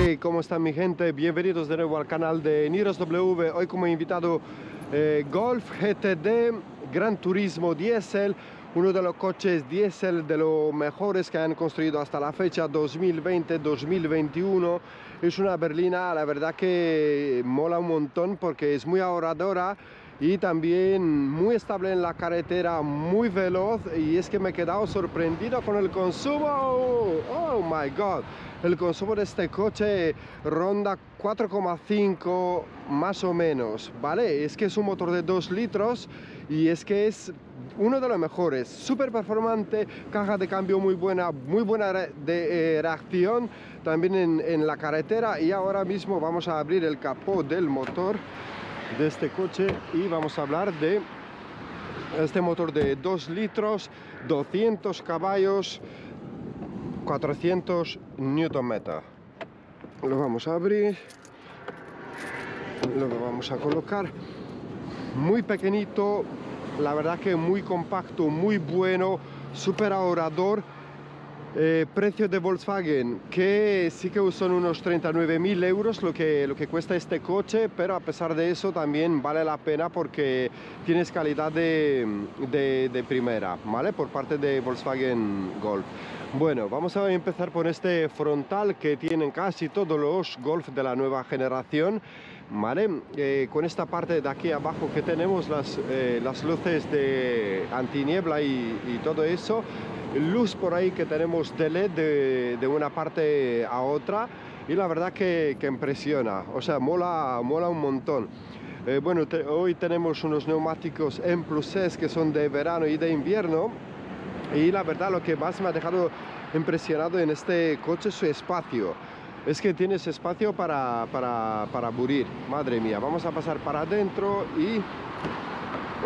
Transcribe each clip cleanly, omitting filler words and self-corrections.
Hey, ¿cómo están mi gente? Bienvenidos de nuevo al canal de Niros W. Hoy como invitado Golf GTD Gran Turismo Diesel, uno de los coches diésel de los mejores que han construido hasta la fecha 2020-2021. Es una berlina, la verdad que mola un montón porque es muy ahorradora y también muy estable en la carretera, muy veloz, y es que me he quedado sorprendido con el consumo. Oh my god, el consumo de este coche ronda 4,5 más o menos, ¿vale? Es que es un motor de 2 litros y es que es uno de los mejores, súper performante, caja de cambio muy buena reacción también en la carretera. Y ahora mismo vamos a abrir el capó del motor de este coche y vamos a hablar de este motor de 2 litros, 200 caballos, 400 Nm. Lo vamos a abrir, lo vamos a colocar. Muy pequeñito, la verdad que muy compacto, muy bueno, súper ahorrador. Precio de Volkswagen, que sí que son unos 39.000 euros lo que cuesta este coche, pero a pesar de eso también vale la pena porque tienes calidad de primera, ¿vale? Por parte de Volkswagen Golf. Bueno, vamos a empezar por este frontal que tienen casi todos los Golf de la nueva generación, ¿vale? Con esta parte de aquí abajo que tenemos las luces de antiniebla y todo eso. Luz por ahí que tenemos de LED de una parte a otra, y la verdad que impresiona, o sea, mola un montón. Bueno, hoy tenemos unos neumáticos M Plus S que son de verano y de invierno, y la verdad lo que más me ha dejado impresionado en este coche es su espacio. Es que tienes espacio para aburrir, madre mía. Vamos a pasar para adentro y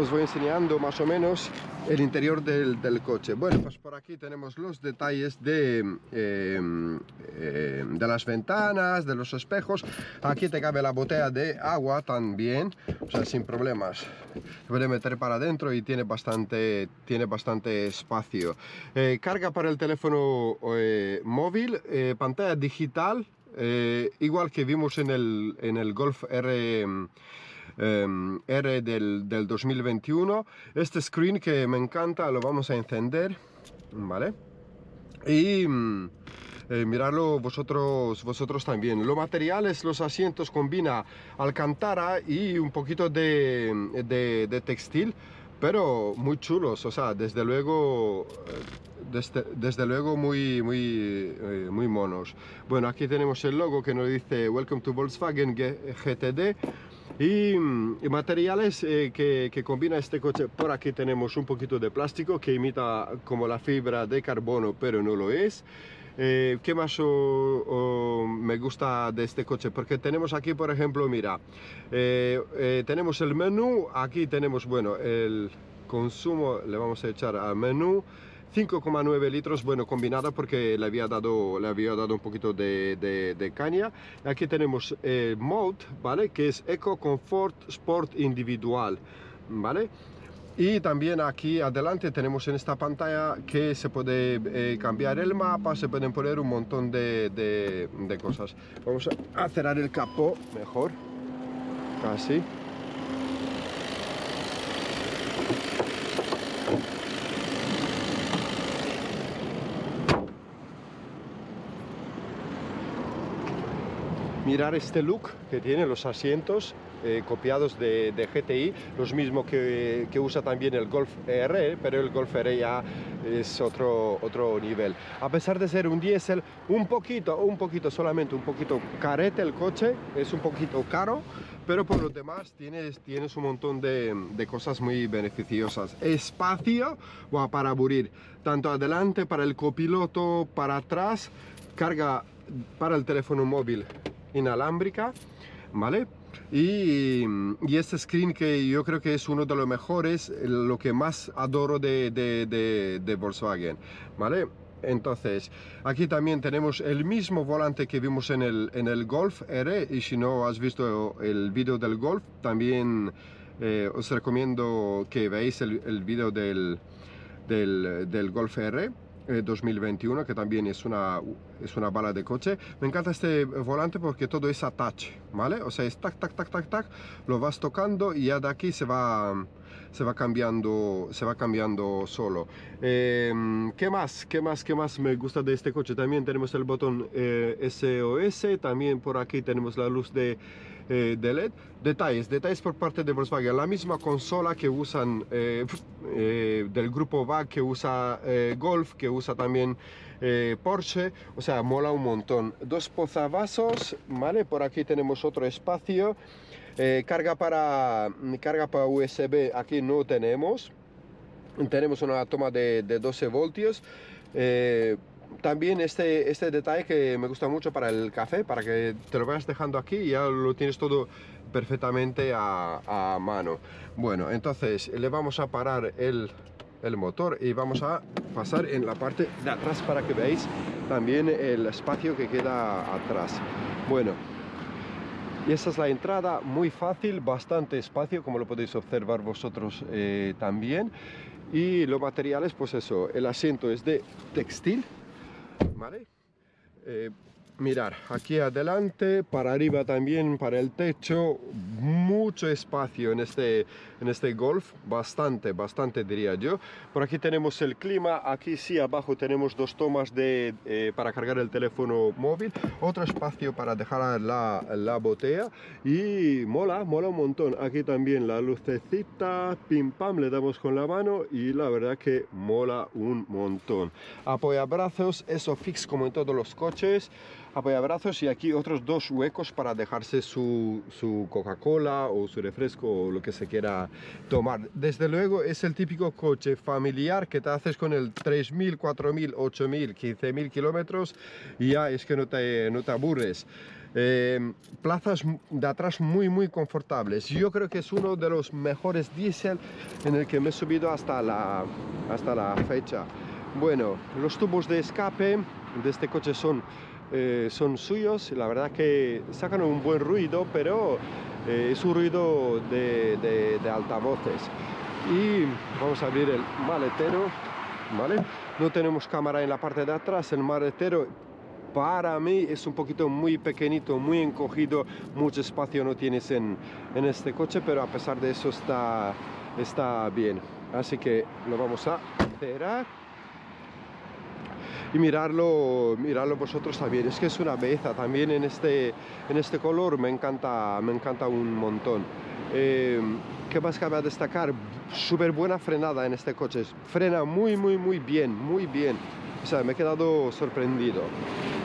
os voy enseñando más o menos el interior del coche. Bueno, pues por aquí tenemos los detalles de las ventanas, de los espejos. Aquí te cabe la botella de agua también, o sea, sin problemas. Se puede meter para adentro y tiene bastante espacio. Carga para el teléfono móvil, pantalla digital, igual que vimos en el Golf R. R del 2021. Este screen que me encanta, lo vamos a encender, ¿vale? Y mirarlo vosotros también. Los materiales, los asientos combina alcantara y un poquito de textil, pero muy chulos, o sea, desde luego muy monos. Bueno, aquí tenemos el logo que nos dice Welcome to Volkswagen GTD. Y materiales que combina este coche. Por aquí tenemos un poquito de plástico que imita como la fibra de carbono, pero no lo es. ¿Qué más me gusta de este coche? Porque tenemos aquí, por ejemplo, mira, tenemos el menú. Aquí tenemos, bueno, el consumo, le vamos a echar al menú. 5,9 litros, bueno, combinada porque le había dado un poquito de caña. Aquí tenemos Mode, ¿vale? Que es Eco Comfort Sport Individual, ¿vale? Y también aquí adelante tenemos en esta pantalla que se puede cambiar el mapa, se pueden poner un montón de cosas. Vamos a cerrar el capó mejor, casi. Mirar este look que tiene los asientos copiados de GTI, los mismos que usa también el Golf R, pero el Golf R ya es otro nivel. A pesar de ser un diésel, solamente un poquito carete el coche, es un poquito caro, pero por lo demás tienes un montón de cosas muy beneficiosas. Espacio para aburrir, tanto adelante para el copiloto, para atrás, carga para el teléfono móvil inalámbrica, ¿vale? Y este screen que yo creo que es uno de los mejores, lo que más adoro de Volkswagen, ¿vale? Entonces, aquí también tenemos el mismo volante que vimos en el Golf R, y si no has visto el vídeo del Golf, también os recomiendo que veáis el vídeo del Golf R. 2021, que también es una bala de coche. Me encanta este volante porque todo es a touch, ¿vale? O sea, es tac, tac, tac, tac, tac, lo vas tocando y ya de aquí se va cambiando solo. ¿Qué más me gusta de este coche? También tenemos el botón SOS, también por aquí tenemos la luz de LED. Detalles por parte de Volkswagen, la misma consola que usan del grupo VAG, que usa Golf, que usa también Porsche, o sea, mola un montón. Dos posavasos, ¿vale? Por aquí tenemos otro espacio. Carga para USB aquí no tenemos. Tenemos una toma de 12 voltios. También este detalle que me gusta mucho para el café, para que te lo vayas dejando aquí y ya lo tienes todo perfectamente a mano. Bueno, entonces le vamos a parar el motor y vamos a pasar en la parte de atrás para que veáis también el espacio que queda atrás. Bueno, y esa es la entrada, muy fácil, bastante espacio, como lo podéis observar vosotros también. Y los materiales, pues eso, el asiento es de textil, ¿vale? Mirar, aquí adelante, para arriba también, para el techo, mucho espacio en este Golf, bastante diría yo. Por aquí tenemos el clima, aquí sí abajo tenemos dos tomas para cargar el teléfono móvil, otro espacio para dejar la botella y mola un montón. Aquí también la lucecita, pim pam, le damos con la mano y la verdad que mola un montón. Apoyabrazos, eso fix como en todos los coches. Apoyabrazos y aquí otros dos huecos para dejarse su Coca-Cola o su refresco o lo que se quiera tomar. Desde luego es el típico coche familiar que te haces con el 3.000, 4.000, 8.000, 15.000 kilómetros y ya es que no te aburres. Plazas de atrás muy confortables. Yo creo que es uno de los mejores diésel en el que me he subido hasta la fecha. Bueno, los tubos de escape de este coche son suyos, la verdad que sacan un buen ruido, pero es un ruido de altavoces. Y vamos a abrir el maletero, ¿vale? No tenemos cámara en la parte de atrás. El maletero para mí es un poquito muy pequeñito, muy encogido, mucho espacio no tienes en este coche, pero a pesar de eso está bien. Así que lo vamos a cerrar. Y mirarlo vosotros también, es que es una belleza también en este color, me encanta un montón. ¿Qué más cabe a destacar? Súper buena frenada en este coche, frena muy bien, o sea, me he quedado sorprendido.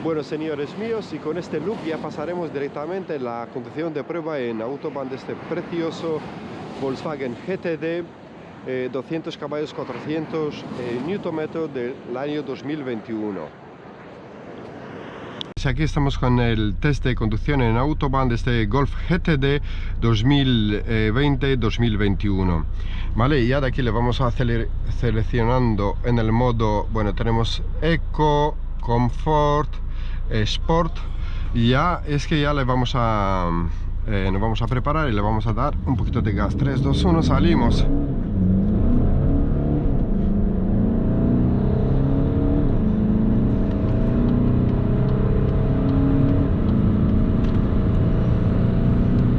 Bueno, señores míos, y con este look ya pasaremos directamente la conducción de prueba en Autobahn de este precioso Volkswagen GTD 200 caballos, 400 Nm del año 2021. Aquí estamos con el test de conducción en Autobahn de este Golf GTD 2020-2021. Vale, y ya de aquí le vamos a seleccionando en el modo, bueno, tenemos Eco, Comfort, Sport, y ya es que ya le vamos nos vamos a preparar y le vamos a dar un poquito de gas. 3, 2, 1, salimos.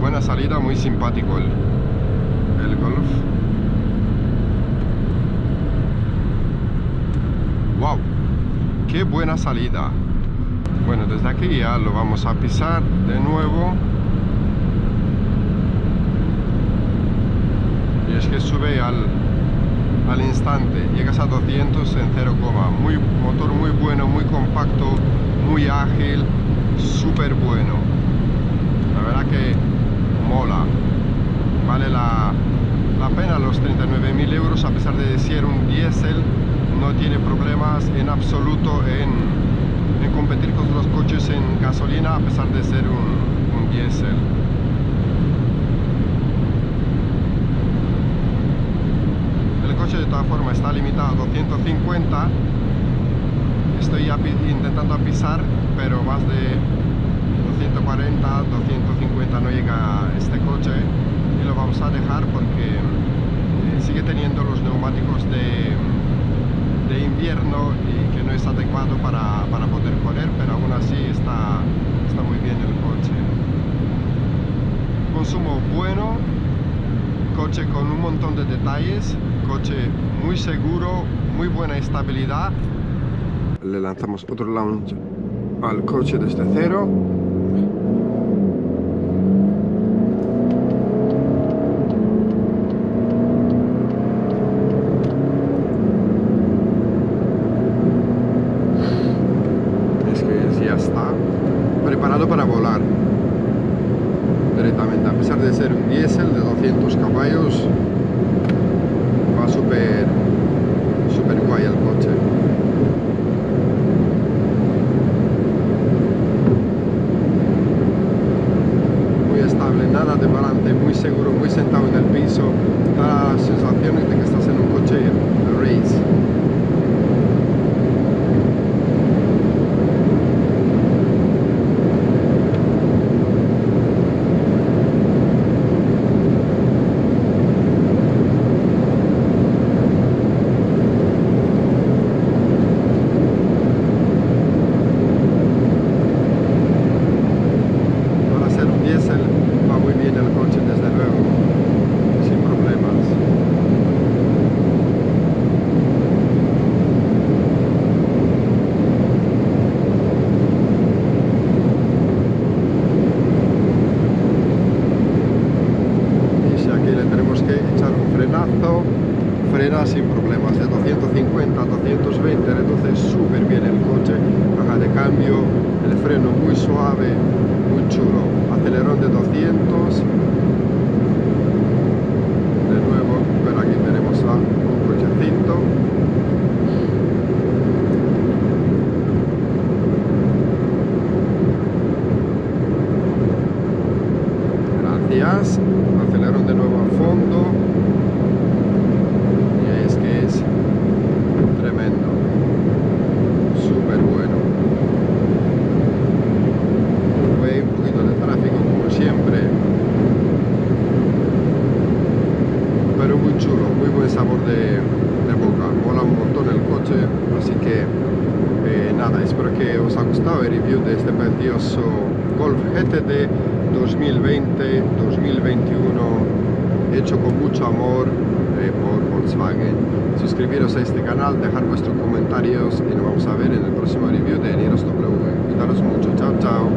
Buena salida, muy simpático el Golf. ¡Wow! ¡Qué buena salida! Bueno, desde aquí ya lo vamos a pisar de nuevo. Y es que sube al instante, llegas a 200 en 0, motor muy bueno, muy compacto, muy ágil, súper bueno. La verdad que mola, vale la pena los 39.000 euros, a pesar de ser un diésel, no tiene problemas en absoluto en competir con los coches en gasolina, a pesar de ser un diésel. El coche de todas formas está limitado a 250, estoy intentando pisar, pero más de 240, 250 no llega este coche y lo vamos a dejar porque sigue teniendo los neumáticos de invierno lloviendo y que no es adecuado para poder correr, pero aún así está muy bien el coche. Consumo bueno, coche con un montón de detalles, coche muy seguro, muy buena estabilidad. Le lanzamos otro launch al coche desde cero. Es que ya está preparado para volar directamente, a pesar de ser un diésel de 200 caballos, va súper guay el coche. Muy estable, nada de balance, muy seguro, muy sentado en el piso, da la sensación de que estás en un coche de race. Va muy bien el coche, desde luego, sin problemas. Y si aquí le tenemos que echar un frenazo, frena sin problemas, de 250 a 220 reduce súper bien el coche, caja de cambio, el freno muy suave, muy chulo, acelerón de 200, de nuevo, pero aquí tenemos a un cochecito. Gracias, acelerón de nuevo a fondo. Es tremendo, súper bueno. Fue un poquito de tráfico como siempre, pero muy chulo, muy buen sabor de boca, mola un montón el coche, así que nada, espero que os haya gustado el review de este precioso Golf GTD 2020-2021, hecho con mucho amor por Volkswagen. Suscribiros a este canal, dejar vuestros comentarios y nos vamos a ver en el próximo review de Niros W. Cuidaros mucho, chao chao.